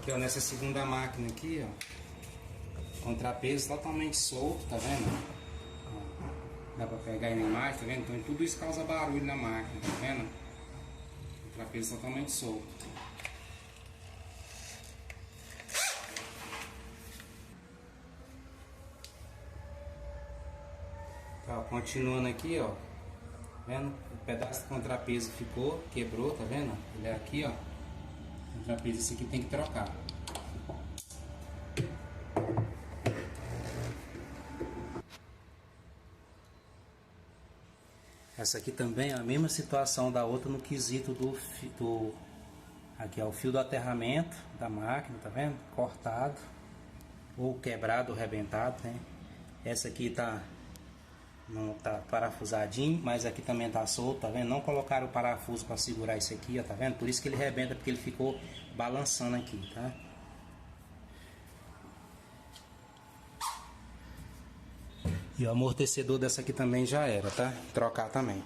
Aqui, ó, nessa segunda máquina aqui, ó, contrapeso totalmente solto, tá vendo? Ó, dá pra pegar aí na imagem, tá vendo? Então tudo isso causa barulho na máquina, tá vendo? Contrapeso totalmente solto. Tá, ó, continuando aqui, ó, tá vendo? O pedaço do contrapeso ficou, quebrou, tá vendo? Ele é aqui, ó. O contrapeso esse aqui tem que trocar. Essa aqui também é a mesma situação da outra no quesito aqui é o fio do aterramento da máquina, tá vendo? Cortado ou quebrado ou rebentado, né? Essa aqui não tá parafusadinho, mas aqui também tá solto, tá vendo? Não colocaram o parafuso para segurar isso aqui, ó, tá vendo? Por isso que ele rebenta, porque ele ficou balançando aqui, tá? E o amortecedor dessa aqui também já era, tá? Trocar também.